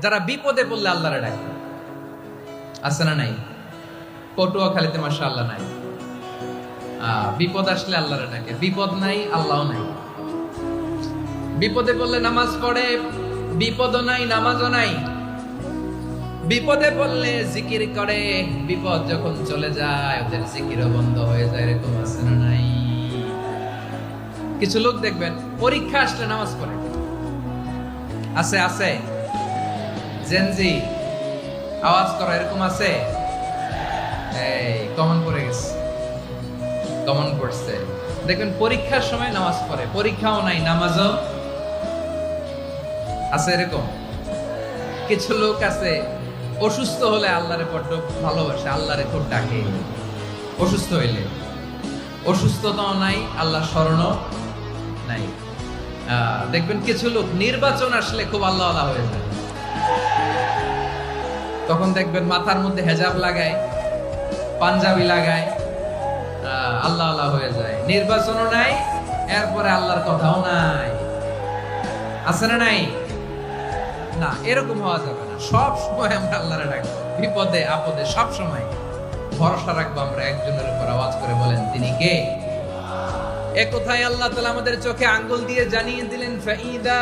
যারা বিপদে পড়লে আল্লাহরে ডাকে, আছে না নাই? পটুয়াখালীতে মাশাআল্লাহ নাই, বিপদ আসলে আল্লাহরে ডাকে, বিপদ নাই আল্লাহও নাই। বিপদে পড়লে নামাজ পড়ে, বিপদও নাই নামাজও নাই। বিপদে পড়লে জিকির করে, বিপদ যখন চলে যায় ওদের জিকিরও বন্ধ হয়ে যায়। এরকম আছে না নাই? কিছু লোক দেখবেন পরীক্ষা আসলে নামাজ পড়ে, আছে আছে, জেনজি আওয়াজ করো, এরকম আছে। এই কমন পড়ে গেছে, কমন পড়ছে। দেখবেন পরীক্ষার সময় নামাজ পড়ে, পরীক্ষাও নাই নামাজও আছে। এরকম কিছু লোক আছে অসুস্থ হলে আল্লাহরে বড্ড ভালোবাসে, আল্লাহরে খুব ডাকে। অসুস্থ হইলে অসুস্থতাও নাই, আল্লাহ স্মরণও নাই। দেখবেন কিছু লোক নির্বাচন আসলে খুব আল্লাহ আল্লাহ হয়ে যায়, তখন দেখবেন মাথার মধ্যে হেজাব লাগায়, পাঞ্জাবি লাগায়, আল্লাহ আল্লাহ হয়ে যায়। নির্বাচনও নাই, এরপরে আল্লাহর কথাও নাই। আছে না নাই? না, এরকম হওয়া যাবে না। সব সময় আমরা আল্লাহরে ডাকবো, বিপদে আপদে সব সময় ভরসা রাখবো আমরা একজনের উপর। আওয়াজ করে বলেন, তিনি কে? এ কথায় আল্লাহ তাআলা আমাদের চোখে আঙ্গুল দিয়ে জানিয়ে দিলেন, ফাইদা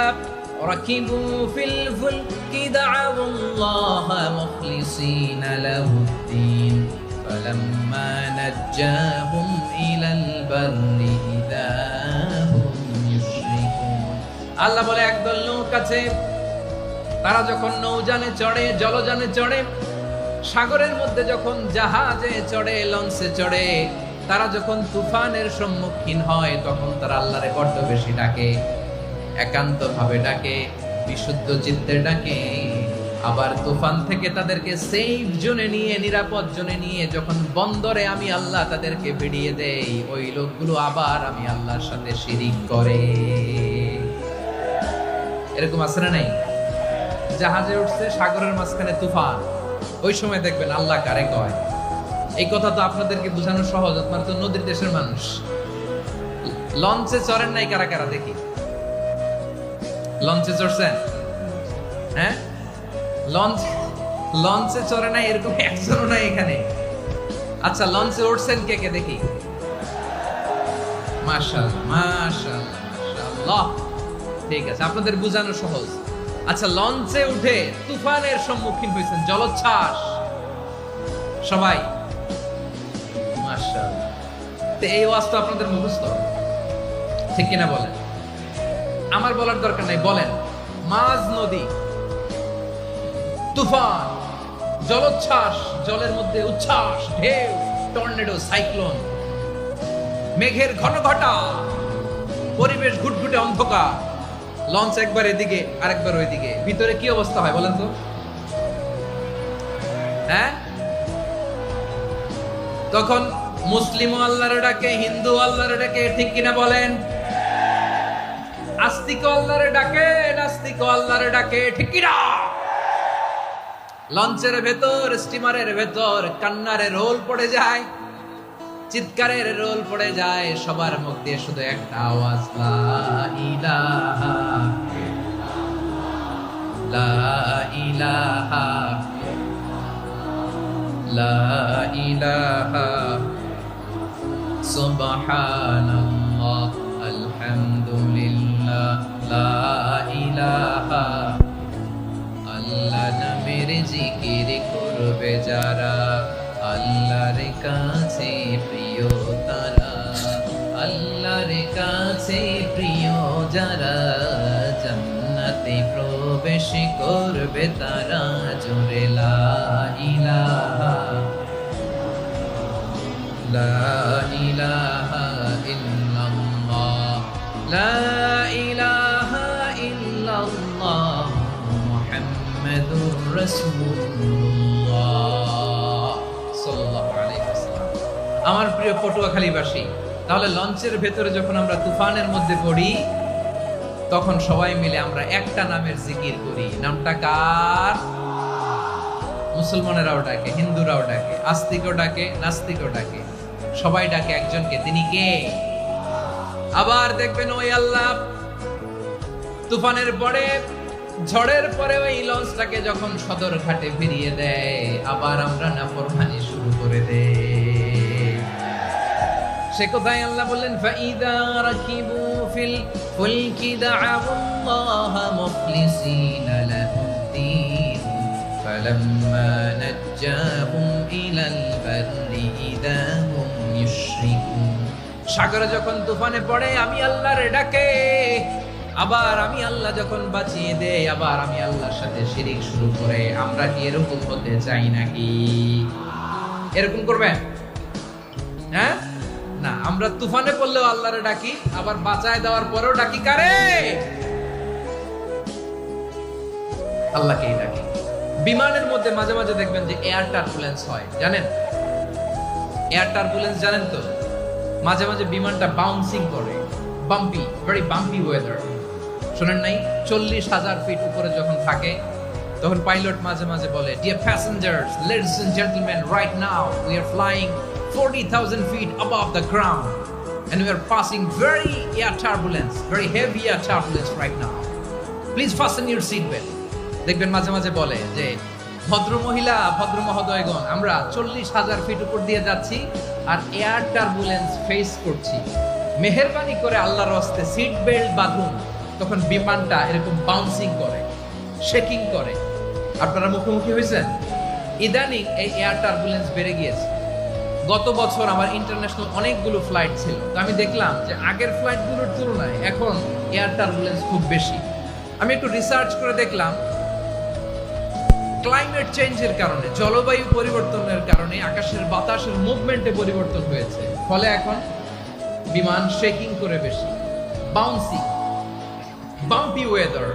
রাকিবু ফিল ফুলকি দা'আউল্লাহা মুখলিসিনা লাহুদ্দিন ফালাম্মা নাজ্জাহুম ইলাল বাররি ইযা হুম ইউশরিকুন। আল্লাহ বলে, একদল লোক আছে, তারা যখন নৌযানে চড়ে, জলযানে চড়ে, সাগরের মধ্যে যখন জাহাজে চড়ে, লঞ্চে চড়ে, তারা যখন তুফানের সম্মুখীন হয়, তখন তারা আল্লাহরে বড্ড বেশি ডাকে, একান্ত ভাবে ডাকে, বিশুদ্ধ চিত্তে ডাকে। আবার তুফান থেকে তাদেরকে সেফ জোনে নিয়ে, নিরাপদ জোনে নিয়ে যখন বন্দরে আমি আল্লাহ তাদেরকে ভিড়িয়ে দেই, ওই লোকগুলো আবার আমি আল্লাহর সাথে শিরিক করে। এরকম আছে না নাই? জাহাজে উঠছে, সাগরের মাঝখানে তুফান, ওই সময় দেখবেন আল্লাহ কারে কয়। এই কথা তো আপনাদেরকে বোঝানো সহজ, আপনারা তো নদীর দেশের মানুষ। লঞ্চে চড়েন নাই কারা কারা? দেখি, লঞ্চে চড়ছেন? হ্যাঁ, লঞ্চে চড়ে নাই এরকম একজনও নাই এখানে। আচ্ছা, লঞ্চে উঠছেন কে কে? দেখি। মাশাআল্লাহ মাশাআল্লাহ মাশাআল্লাহ, ঠিক আছে, আপনাদের বোঝানো সহজ। আচ্ছা, লঞ্চে উঠে তুফানের সম্মুখীন হয়েছেন, জলোচ্ছ্বাস, সবাই? মাশাআল্লাহ। তো এই ওয়াজ তো আপনাদের মুখস্থ, ঠিক কিনা বলেন? আমার বলার দরকার নাই, বলেন। মাঝ নদী, তুফান, জলোচ্ছ্বাস, জলের মধ্যে উচ্ছ্বাস, ঢেউ, টর্নেডো, সাইক্লোন, মেঘের ঘনঘটা, পরিবেশ ঘুটঘুটে অন্ধকার, লঞ্চ একবার এদিকে আরেকবার ওইদিকে, ভিতরে কি অবস্থা হয় বলেন তো? হ্যাঁ, তখন মুসলিম আল্লাহর ডাকে, হিন্দু আল্লাহর ডাকে, ঠিক কিনা বলেন? আস্তিক আল্লাহর ডাকে, নাস্তিক আল্লাহর ডাকে, ঠিক কিনা? লঞ্চের ভেতর, স্টিমারের ভেতর কান্নারে রোল পড়ে যায়, চিৎকারের রোল পড়ে যায়, সবার মুখ দিয়ে শুধু একটা আওয়াজ, লা ইলাহা লা ইলাহা লা ইলাহা সুবহানাল্লাহ আলহামদুলিল্লাহ লা ইলাহা। আল্লাহ নামের জিকির করবে যারা, আল্লাহর কাছে প্রিয় তারা, আল্লাহর কাছে প্রিয় যারা, জান্নাতে প্রবেশ করবে তারা, জোরে লা ইলাহা লা ইলাহা ইল্লাল্লাহ লা ইলাহা ইল্লাল্লাহ মুহাম্মাদুর রাসূলুল্লাহ সাল্লাল্লাহু আলাইহি ওয়াসাল্লাম। আমার প্রিয় পটুয়াখালীবাসী, তাহলে লঞ্চের ভেতরে যখন আমরা তুফানের মধ্যে পড়ি, তখন সবাই মিলে আমরা একটা নামের জিকির করি। নামটা কার? মুসলমানেরাও ডাকে, হিন্দুরাও ডাকে, আস্তিকও ডাকে, নাস্তিকও ডাকে, সবাই ডাকে একজনকে, তিনি কে? আবার দেখবেন ওই আল্লাহ তুফানের পরে ঝড়ের পরে ওই লঞ্চটাকে যখন সদর ঘাটে ফিরিয়ে দেয়, আবার আমরা নাফরমানি শুরু করে দেই। সে কোথায় আল্লাহ বললেন, ফাইদা রাকিবু ফিল ফুলকি দাআউল্লাহ মুখলিসিনা লাহুদ্দিন ফালাম্মা নাজ্জাহুম ইলাল বাররি ইযা হুম ইউশরিকুন। সাগরে যখন তুফানে পড়ে আমি আল্লাহর ডাকে, আবার আমি আল্লাহ যখন বাঁচিয়ে দেই, আবার আমি আল্লাহর সাথে শিরিক শুরু করে। আমরা কি এরকম হতে চাই নাকি? এরকম করবেন? হ্যাঁ না, আমরা তুফানে পড়লেও আল্লাহরে ডাকি, আবার বাঁচায় দেওয়ার পরেও ডাকি কারে? আল্লাহকেই ডাকি। বিমানের মধ্যে মাঝে মাঝে দেখবেন যে এয়ার টার্বুলেন্স হয়, জানেন? এয়ার টার্বুলেন্স জানেন তো? মাঝে মাঝে বিমানটা বাউন্সিং করে, বাম্পি, ভেরি বাম্পি ওয়েদার। শোনেন নাই? 40,000 ফিট উপরে যখন থাকে তখন পাইলট মাঝে মাঝে বলে, dear passengers, ladies and gentleman, right now we are flying 40,000 feet above the ground and we are passing very air turbulence, very heavy air turbulence right now. Please fasten your seat belt. দেখবেন মাঝে মাঝে বলে যে, ভদ্র মহিলা, ভদ্র মহোদয়গণ, আমরা 40,000 ফিট উপর দিয়ে যাচ্ছি আর এয়ার টার্বুলেন্স ফেস করছি, মেহেরবানি করে আল্লাহর হস্তে সিট বেল্ট বাঁধুন। তখন বিমানটা এরকম বাউন্সিং করে, শেকিং করে। আপনারা মুখোমুখি হয়েছেন? ইদানিং এই এয়ার টার্বুলেন্স বেড়ে গিয়েছে। গত বছর আমার ইন্টারন্যাশনাল অনেকগুলো ফ্লাইট ছিল, তো আমি দেখলাম যে আগের ফ্লাইটগুলোর তুলনায় এখন এয়ার টার্বুলেন্স খুব বেশি। আমি একটু রিসার্চ করে দেখলাম, ক্লাইমেট চেঞ্জের কারণে, জলবায়ু পরিবর্তনের কারণে আকাশের বাতাসের মুভমেন্টে পরিবর্তন হয়েছে, ফলে এখন বিমান শেকিং করে বেশি, বাউন্সিং, বাম্পি ওয়েদার।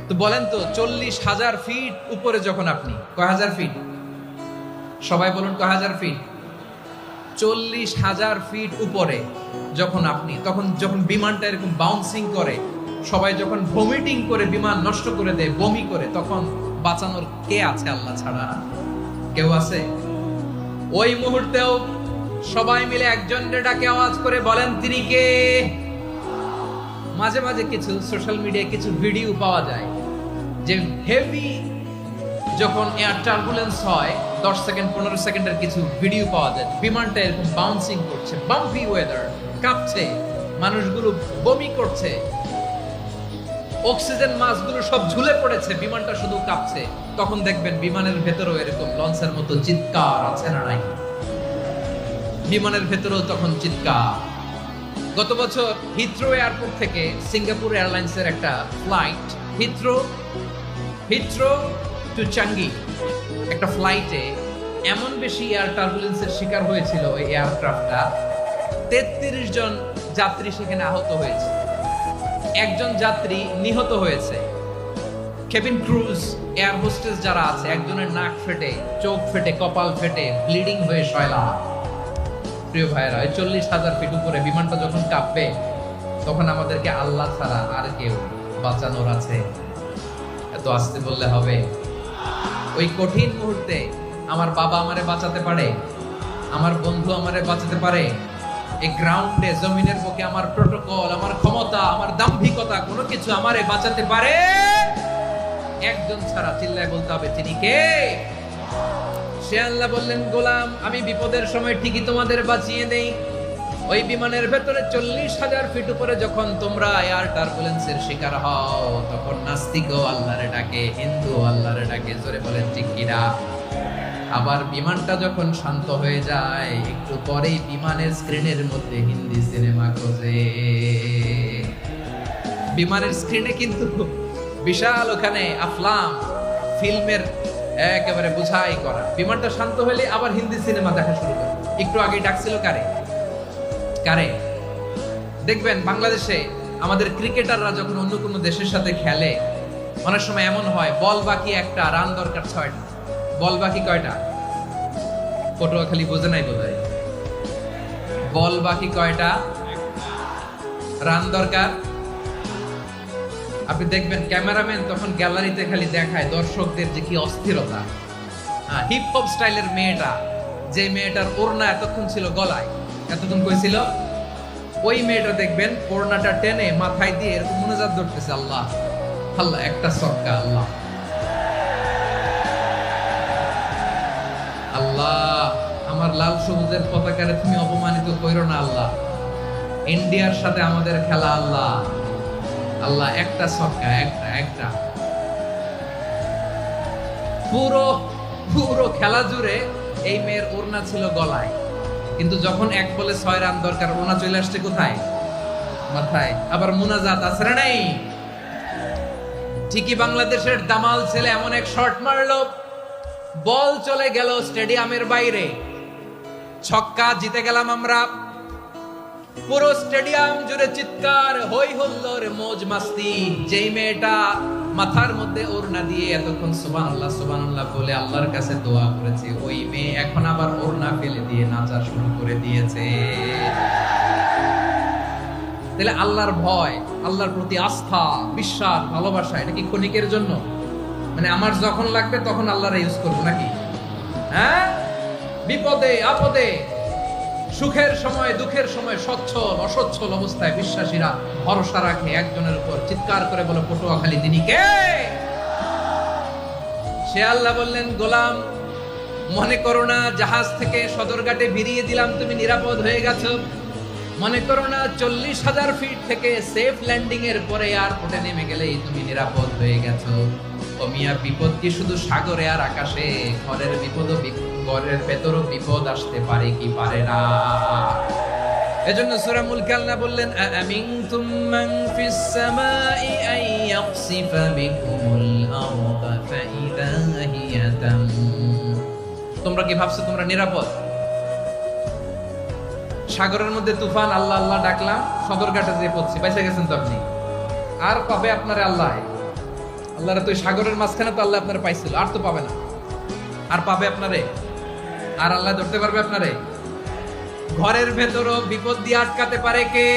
তো বলেন তো, 40,000 ফিট উপরে যখন আপনি, কয় হাজার ফিট? সবাই বলুন, কয় হাজার ফিট? 40,000 ফিট উপরে যখন আপনি, তখন যখন বিমানটা এরকম বাউন্সিং করে, সবাই যখন ভমিটিং করে বিমান নষ্ট করে দেয়, বমি করে, তখন বাঁচানোর কে আছে আল্লাহ ছাড়া? কেউ আছে? ওই মুহূর্তেও সবাই মিলে একজনের ডাকে আওয়াজ করে বলেন, তিনি কে? মাঝে মাঝে কিছু সোশ্যাল মিডিয়ায় কিছু ভিডিও পাওয়া যায় যে হেভি যখন এয়ার টার্বুলেন্স হয়, 10 সেকেন্ড 15 সেকেন্ডের কিছু ভিডিও পাওয়া যায়, বিমানটা এরকম বাউন্সিং করছে, বাম্পি ওয়েদার, কাঁপছে, মানুষগুলো বমি করছে, অক্সিজেন মাস্কগুলো সব ঝুলে পড়েছে, বিমানটা শুধু কাঁপছে। তখন দেখবেন বিমানের ভেতরেও এরকম লঞ্চের মতো চিৎকার আছে না নাই? বিমানের ভেতরেও তখন চিৎকার। গত বছর হিথ্রো এয়ারপোর্ট থেকে সিঙ্গাপুর এয়ারলাইন্সের একটা ফ্লাইট, হিথ্রো টু চাঙ্গি, একটা ফ্লাইটে এমন বেশি এয়ার টার্বুলেন্সের শিকার হয়েছিল ওই এয়ারক্রাফটটা, 33 জন যাত্রী সেখানে আহত হয়েছে, একজন যাত্রী নিহত হয়েছে। কেবিন ক্রুজ, এয়ার হোস্টেস যারা আছে, একজনের নাক ফেটে, চোখ ফেটে, কপাল ফেটে, ব্লিডিং হয়ে শয়লা। প্রিয় ভাইরা, 40,000 ফিট উপরে বিমানটা যখন কাঁপবে, তখন আমাদেরকে আল্লাহ ছাড়া আর কেউ বাঁচানোর আছে? এত আসতে বললে হবে? ওই কঠিন মুহূর্তে আমার বাবা আমারে বাঁচাতে পারে, আমার বন্ধু আমারে বাঁচাতে পারে। এই গ্রাউন্ডে, জমিনের বুকে আমার প্রোটোকল, আমার ক্ষমতা, আমার দাম্ভিকতা, কোনো কিছু আমারে বাঁচাতে পারে? একজন ছাড়া। চিল্লায় বলতে হবে, তিনি কে? সে আল্লাহ বললেন, গোলাম, আমি বিপদের সময় ঠিকই তোমাদের বাঁচিয়ে দেই। ওই বিমানের ভেতরে 40,000 ফিট উপরে যখন তোমরা এয়ার টার্বুলেন্সের শিকার হও, তখন নাস্তিকও আল্লাহরে ডাকে, হিন্দু আল্লাহরে ডাকে। জোরে বলেন ঠিক কিনা? আবার বিমানটা যখন শান্ত হয়ে যায়, একটু পরেই বিমানের স্ক্রিনের মধ্যে হিন্দি সিনেমা খোঁজে। বিমানের স্ক্রিনে কিন্তু বিশাল ওখানে আফলাম ফিল্মের একেবারে বোঝাই করা। বিমানটা শান্ত হলে আবার হিন্দি সিনেমা দেখা শুরু করে। একটু আগে ডাকছিল কারে? দেখবেন বাংলাদেশে আমাদের ক্রিকেটাররা যখন অন্য কোনো দেশের সাথে খেলে, অনেক সময় এমন হয়, বল বাকি একটা, রান দরকার 6টা। বল বাকি কয়টা? পটুয়াখালী বোঝে নাই বোধহয়। বল বাকি কয়টা, রান দরকার। আপনি দেখবেন ক্যামেরাম্যান তখন গ্যালারিতে খালি দেখায় দর্শকদের যে কি অস্থিরতা। হিপ হপ স্টাইলের মেয়েটা, যে মেয়েটার ওড়না এতক্ষণ ছিল গলায়, এতক্ষণ কইছিল, ওই মেয়েটা দেখবেন ওড়নাটা টেনে মাথায় দিয়ে এরকম মুনাজাত ধরতেছে, আল্লাহ আল্লাহ একটা সক্কা। আল্লাহ আল্লাহ আমার লাল সবুজের পতাকারে তুমি অপমানিত কইরো না আল্লাহ। ইন্ডিয়ার সাথে আমাদের খেলা আল্লাহ। আল্লাহ একটা সক্কা, একটা একটা। পুরো পুরো খেলা জুড়ে এই মেয়ের ওড়না ছিল গলায়, কিন্তু যখন এক বলে 6 রান দরকার ওড়না চলে আসছে কোথায়? মাথায়। আবার মুনাজাত আছে না নাই? ঠিকই বাংলাদেশের দামাল ছেলে এমন এক শট মারলো, বল চলে গেল স্টেডিয়ামের বাইরে, ছক্কা, জিতে গেলাম আমরা। পুরো স্টেডিয়াম জুড়ে চিৎকার, হই হুল্লোড়, মौज মাস্তি। যেই মেয়েটা মাথার মধ্যে ওড়না দিয়ে এতক্ষণ সুবহানাল্লাহ সুবহানাল্লাহ বলে আল্লাহর কাছে দোয়া করেছে, ওই মেয়ে এখন আবার ওড়না ফেলে দিয়ে নাচা শুরু করে দিয়েছে। তাহলে আল্লাহর ভয়, আল্লাহর প্রতি আস্থা, বিশ্বাস, ভালোবাসা, এটা কি ক্ষণিকের জন্য? মানে আমার যখন লাগবে তখন আল্লাহর ইউজ করবো নাকি? হ্যাঁ, বিপদে আপদে, সুখের সময় দুঃখের সময় সচ্ছল অসচ্ছল অবস্থায় বিশ্বাসীরা ভরসা রাখে একজনের উপর। চিৎকার করে বলে পটুয়াখালী তিনি কে? সে আল্লাহ বললেন, গোলাম মনে করো না জাহাজ থেকে সদরঘাটে ভিড়িয়ে দিলাম তুমি নিরাপদ হয়ে গেছো। মনে করো না 40,000 ফিট থেকে সেফ ল্যান্ডিং এর পরে এয়ারপোর্টে নেমে গেলেই তুমি নিরাপদ হয়ে গেছো। ও মিয়া, বিপদ কি শুধু সাগরে আর আকাশে? ঘরের বিপদও, ঘরের ভেতরও বিপদ আসতে পারে কি পারে না? এজন্য সূরা মুলক আল্লাহ বললেন, আমিনতুম মান ফিস সামাই আন ইয়াখসিফা বিকুমুল আরদা ফাইদা হিয়া তামুর। তোমরা কি ভাবছো তোমরা নিরাপদ? সাগরের মধ্যে তুফান, আল্লাহ আল্লাহ ডাকলাম, সদরঘাটে যে পড়ছি, পয়সা গেছেন তো আপনি। আর পাবে আপনারে আল্লাহ? আল্লাহরে তো সাগরের মাঝখানে তো আল্লাহ আপনারে পাইছিল, আর তো পাবে না। আর পাবে আপনারে? আর আল্লাহ ধরতে পারবে আপনারে? ঘরের ভেতরও বিপদ দিয়ে আটকাতে পারে কে?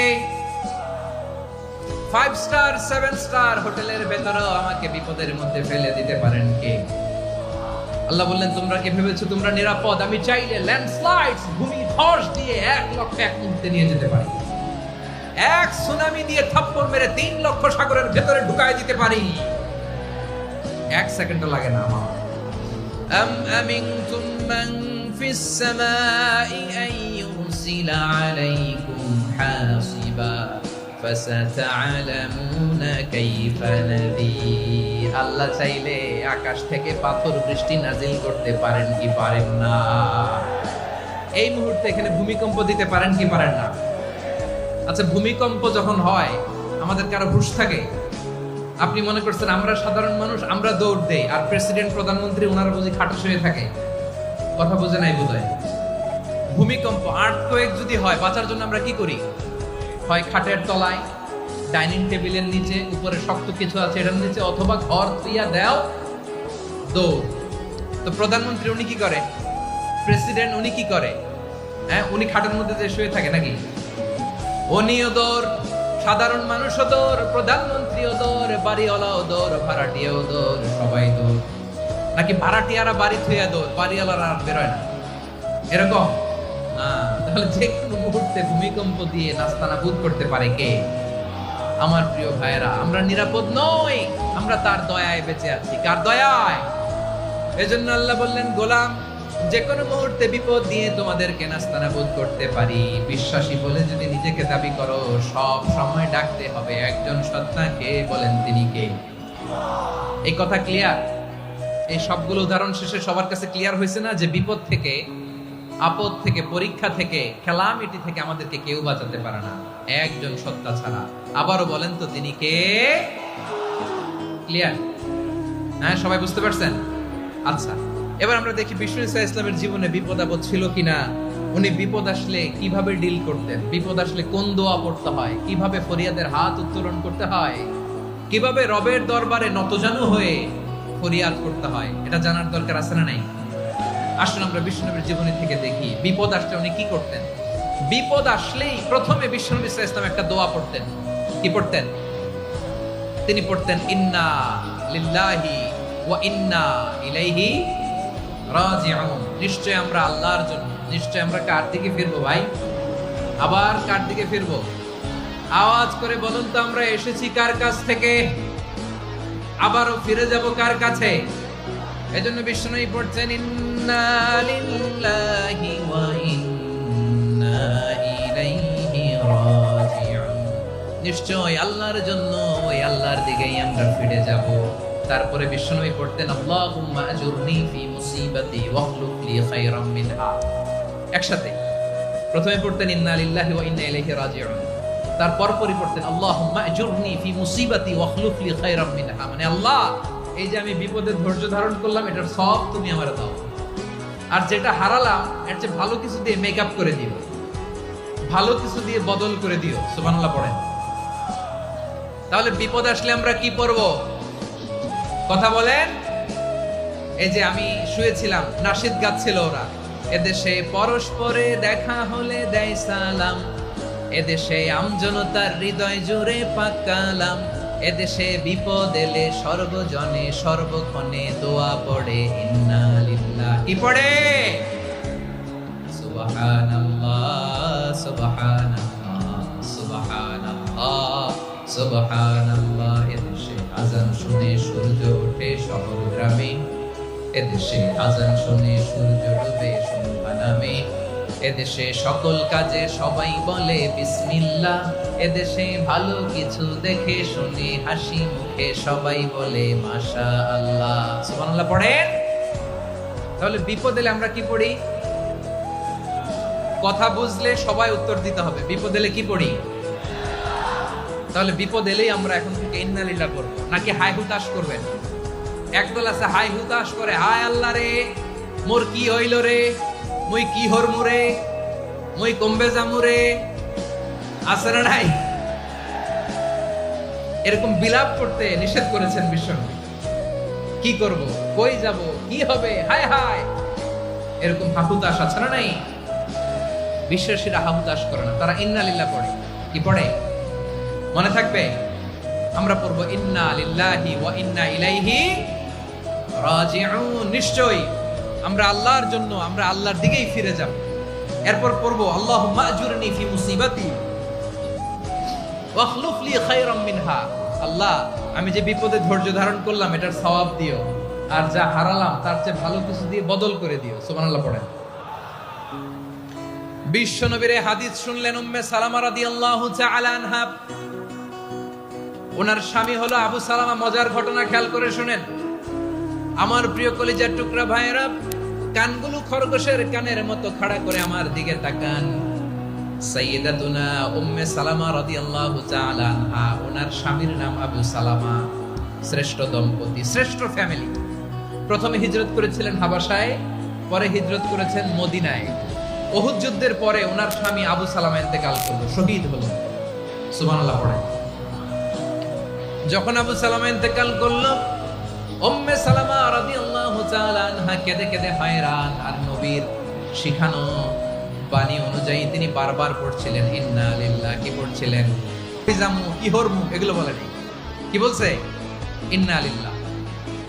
5 স্টার 7 স্টার হোটেলের ভেতরও আমাকে বিপদের মধ্যে ফেলে দিতে পারেন কে? আল্লাহ বললেন, তোমরা কি ভেবেছো তোমরা নিরাপদ? আমি চাইলে ল্যান্ডস্লাইডস, ভূমি ধস দিয়ে 1 লক্ষ এক মুহূর্তে নিয়ে যেতে পারি। এক সুনামি দিয়ে থাপ্পড় মেরে 3 লক্ষ সাগরের ভেতরে ঢুকায় দিতে পারি। 1 সেকেন্ডও লাগে না আমার। আম আমিনতুম মান ফিস সামাই আন ইউরসিলা আলাইকুম হাসিবা ফাসাতা'লামুনা কাইফা নাযীর। আল্লাহ চাইলে আকাশ থেকে পাথর বৃষ্টি নাজিল করতে পারেন কি পারেন না? এই মুহূর্তে এখানে ভূমিকম্প দিতে পারেন কি পারেন না? আচ্ছা, ভূমিকম্প যখন হয় আমাদের কারো হুঁশ থাকে? আপনি মনে করছেন আমরা সাধারণ মানুষ, আমরা দৌড় দেই, আর প্রেসিডেন্ট প্রধানমন্ত্রী ওনারা বুঝি খাটো শুয়ে থাকে? কথা বুঝে নাই বোধহয়। ভূমিকম্প, আর্থকোয়েক যদি হয়, বাঁচার জন্য আমরা কি করি? হয় খাটের তলায়, ডাইনিং টেবিলের নিচে, উপরে শক্ত কিছু আছে এটার নিচে, অথবা ঘর তুইয়া দেও দৌড়। তো প্রধানমন্ত্রী উনি কি করে? প্রেসিডেন্ট উনি কি করে? হ্যাঁ, উনি খাটের মধ্যে যে শুয়ে থাকে নাকি? উনিও দৌড়, সাধারণ মানুষও দৌড়, প্রধানমন্ত্রীও দৌড়, বাড়িওয়ালাও দৌড়, ভাড়াটিয়াও দৌড়, সবাই দৌড়। নাকি ভাড়াটিয়ারা বাড়ি থুইয়া দৌড়, বাড়িওয়ালারা আর বেরোয় না? এরকম না। তাহলে যে কোনো মুহূর্তে ভূমিকম্প দিয়ে নাস্তানাবুদ করতে পারে কে? আমার প্রিয় ভাইয়েরা, আমরা নিরাপদ নই, আমরা তার দয়ায় বেঁচে আছি। কার দয়ায়? এজন্য আল্লাহ বললেন, গোলাম যে কোনো মুহূর্তে বিপদ দিয়ে তোমাদেরকে নাস্তানাবুদ করতে পারি। বিশ্বাসী বলে যদি নিজেকে দাবি করো, সব সময় ডাকতে হবে একজন সত্তাকে। বলেন তিনি কে? এই কথা ক্লিয়ার? এই সবগুলো উদাহরণ শেষে সবার কাছে ক্লিয়ার হয়েছে না যে বিপদ থেকে, আপদ থেকে, পরীক্ষা থেকে, খেলামিটি থেকে আমাদেরকে কেউ বাঁচাতে পারে না একজন সত্তা ছাড়া। আবারও বলেন তো তিনি কে? ক্লিয়ার? হ্যাঁ, সবাই বুঝতে পারছেন? আচ্ছা, এবার আমরা দেখি বিষ্ণু ইসা ইসলামের জীবনে বিপদ আপদ ছিল কিনা। উনি বিপদ আসলে কিভাবে ডিল করতেন, বিপদ আসলে কোন দোয়া পড়তে হয়, কিভাবে ফরিয়াদের হাত উত্তোলন করতে হয়, কিভাবে রবের দরবারে নতজানু হয়ে ফরিয়াদ করতে হয়, এটা জানার দরকার আছে না নাই? আসুন আমরা বিষ্ণুনবীর জীবনী থেকে দেখি বিপদ আসলে উনি কি করতেন। বিপদ আসলেই প্রথমে বিষ্ণু ইসা ইসলাম একটা দোয়া পড়তেন। কি পড়তেন? তিনি পড়তেন, ইন্না লিল্লাহি ওয়া ইন্না ইলাইহি রাজিউন। নিশ্চয় আমরা আল্লাহর জন্য, নিশ্চয় আমরা কার দিকে ফিরবো ভাই? আবার কার দিকে ফিরবো? আওয়াজ করে বলুন তো, আমরা এসেছি কার কাছ থেকে? আবারও ফিরে যাব কার কাছে? এজন্য বিষ্ণুই পড়ছেন ইন্না লিল্লাহি ওয়া ইন্না ইলাইহি রাজিউন। নিশ্চয় আল্লাহর জন্য, ওই আল্লাহর দিকেই আমরা ফিরে যাব। তারপরে বিষ্ণুই পড়তেন আল্লাহুম্মা আজুরনি ফি মুসিবাতি ওয়াখলুফ লি খায়রাম মিনহা। একসাথে প্রথমে পড়তেন ইন্না লিল্লাহি ওয়া ইন্না ইলাইহি রাজিউন, তারপর পড়তেন আল্লাহুম্মা আজুরনি ফি মুসিবাতি ওয়াখলুফ লি খায়রাম মিনহা। মানে আল্লাহ, এই যে আমি বিপদে ধৈর্য ধারণ করলাম, এটার সব তুমি আমারে দাও, আর যেটা হারালাম এর চেয়ে ভালো কিছু দিয়ে মেকআপ করে দিও, ভালো কিছু দিয়ে বদল করে দিও। সুবহানাল্লাহ পড়েন। তাহলে বিপদ আসলে আমরা কি পড়ব? কথা বলেন। এই যে আমি শুয়েছিলাম, নাশিদ গাচ্ছিল ওরা, এদেশে পরস্পরে দেখা হলে দেয় সালাম, এদেশে আমজনতার হৃদয় জুড়ে পাক কালাম, এদেশে বিপদ এলে সর্বজনে সর্বক্ষণে দোয়া পড়ে ইন্না লিল্লাহি। কি পড়ে? সুবহানাল্লাহ সুবহানাল্লাহ সুবহানাল্লাহ সুবহানাল্লাহ। এদেশে আজান শুনে সূর্য ওঠে শহর গ্রামে, এদেশে আজান শুনে সূর্য ডুবে সন্ধ্যা নামে, এদেশে সকল কাজে সবাই বলে বিসমিল্লাহ, এদেশে ভালো কিছু দেখে শুনে হাসি মুখে সবাই বলে মাশাআল্লাহ। সুবহানাল্লাহ পড়েন। তাহলে বিপদ এলে আমরা কি পড়ি? কথা বুঝলে সবাই উত্তর দিতে হবে। বিপদ এলে কি পড়ি? তাহলে বিপদ এলেই আমরা এখন থেকে ইন্না লিল্লাহ পড়ব, নাকি হাই হুতাশ করবেন? একদল আছে হাই হুতাশ করে, হায় আল্লাহ রে মোর কি হইল রে, মুই কি হরমু রে, মুই কমবে যামু রে, আছে না নাই? এরকম বিলাপ করতে নিষেধ করেছেন বিশ্বনবী। কি করব, কই যাব, কি হবে, হায় হায়, এরকম হাহুতাশ আছে না নাই? বিশ্বাসীরা হাহুতাশ করে না, তারা ইন্না লিল্লাহ পড়ে। কি পড়ে মনে থাকবে? আমরা পড়বো ইন্না লিল্লাহি ওয়া ইন্না ইলাইহি রাজিউন। নিশ্চয়ই আমরা আল্লাহর জন্য, আমরা আল্লাহর দিকেই ফিরে যাব। এরপর পড়বো আল্লাহুম্মা আজুরনি ফি মুসিবাতি ওয়াখলুফ লি খায়রাম মিনহা। আল্লাহ, আমি যে বিপদে ধৈর্য ধারণ করলাম এটার সওয়াব দিও, আর যা হারালাম তার চেয়ে ভালো কিছু দিয়ে বদল করে দিও। সুবহানাল্লাহ পড়েন। বিশ্বনবীর হাদিস শুনলেন উম্মে সালামা রাদিয়াল্লাহু তাআলা আনহা। ওনার স্বামী হলো আবু সালামা। মজার ঘটনা খেয়াল করে শুনেন আমার প্রিয় কলিজার টুকরা ভাইয়েরা। কানগুলো খরগোশের কানের মতো খাড়া করে আমার দিকে তাকান। সাইয়্যিদাতুনা উম্মে সালামা রাদিয়াল্লাহু তাআলা আনহা, ওনার স্বামীর নাম আবু সালামা। শ্রেষ্ঠ দম্পতি, শ্রেষ্ঠ ফ্যামিলি। প্রথমে হিজরত করেছিলেন হাবাসায়, পরে হিজরত করেছেন মদিনায়। উহুদ যুদ্ধের পরে ওনার স্বামী আবু সালামা ইন্তেকাল করলো, শহীদ হলো। সুবহানাল্লাহ পড়েন। যখন আবু সালামা ইন্তেকাল করলো, উম্মে সালামা রাদিয়াল্লাহু তাআলা আনহা কেঁদে কেঁদে হয়রান। আর নবীর শিখানো বাণী অনুযায়ী তিনি বারবার পড়ছিলেন ইন্না লিল্লাহ। কি পড়ছিলেন? জামু কি হরমু এগুলো বলেনি, কি বলছে? ইন্না লিল্লাহ।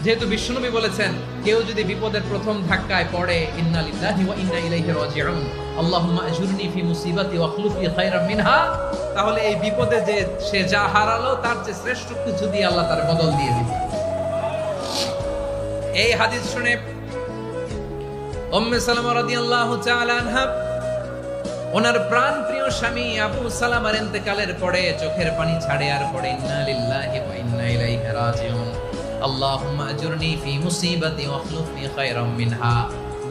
যেহেতু বিশ্বনবী বলেছেন কেউ যদি বিপদের প্রথম ধাক্কায় পড়ে ইন্না লিল্লাহি ওয়া ইন্না ইলাইহি রাজিউন, আল্লাহুম্মা আজুরনি ফি মুসিবাতি ওয়াখলুফ লি খায়রাম মিনহা, তাহলে এই বিপদে যে সে যা হারালো তার চেয়ে শ্রেষ্ঠ কিছু দিয়ে আল্লাহ তার বদল দিয়ে দিবে। এই হাদিস শুনে উম্মে সালামা রাদিয়াল্লাহু তাআলা আনহা ওনার প্রাণ প্রিয় স্বামী আবু সালামার ইন্তেকালের পরে চোখের পানি ছাড়ে আর পড়ে ইন্না লিল্লাহি ওয়া ইন্না ইলাইহি রাজিউন, আল্লাহুম্মা আজুরনি ফি মুসিবাতি ওয়াখলুফ লি খায়রাম মিনহা।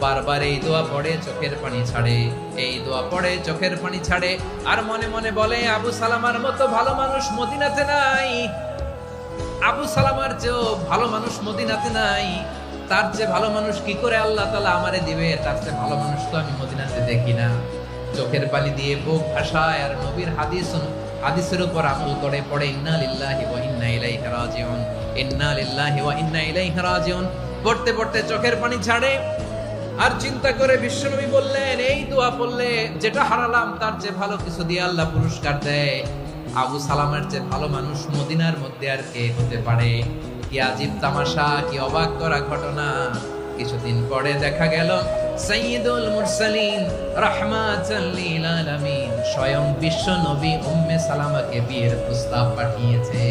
বারবার এই দোয়া পড়ে চোখের পানি ছাড়ে, এই দোয়া পড়ে চোখের পানি ছাড়ে, আর মনে মনে বলে আবু সালামার মতো ভালো মানুষ মদিনাতে নাই, আবু সালামার চেয়েও ভালো মানুষ মদিনাতে নাই, তার চেয়ে ভালো মানুষ কি করে আল্লাহ তাআলা আমারে দিবে, তার চেয়ে ভালো মানুষ তো আমি মদিনাতে দেখি না। চোখের পানি দিয়ে বুক ভাসায় আর নবীর হাদিসের উপর আমল করে পড়ে ইন্না লিল্লাহি ওয়া ইন্না ইলাইহি রাজিউন, ইন্না লিল্লাহি ওয়া ইন্না ইলাইহি রাজিউন। পড়তে পড়তে চোখের পানি ছাড়ে আর চিন্তা করে বিশ্বনবী বললেন এই দোয়া পড়লে যেটা হারালাম তার চেয়ে ভালো কিছু দিয়ে আল্লাহ পুরস্কার দেয়। আবু সালামের চেয়ে ভালো মানুষ মদিনার মধ্যে আর কে হতে পারে? কি আজীব তামাশা, কি অবাক করা ঘটনা। কিছুদিন পরে দেখা গেল সাইয়্যিদুল মুরসালিন রাহমাতাল লিল আলামিন স্বয়ং বিশ্ব নবী উম্মে সালামাকে বিয়ের প্রস্তাব পাঠিয়েছে।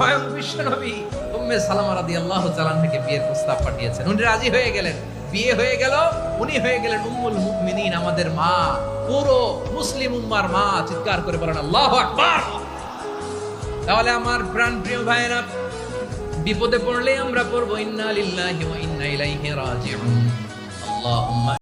স্বয়ং বিশ্বনবী উম্মে সালামা রাদিয়াল্লাহু তাআলা থেকে বিয়ের প্রস্তাব পাঠিয়েছেন। উনি রাজি হয়ে গেলেন, বিয়ে হয়ে গেল, উনি হয়ে গেলেন উম্মুল মুমিনিন, আমাদের মা, পুরো মুসলিম উম্মার মা। চিৎকার করে বলেন আল্লাহু আকবার। তাহলে আমার প্রাণপ্রিয় ভাইয়েরা, বিপদে পড়লে আমরা পড়বো ইন্না লিল্লাহি ওয়া ইন্না ইলাইহি রাজিউন। আল্লাহুম্মা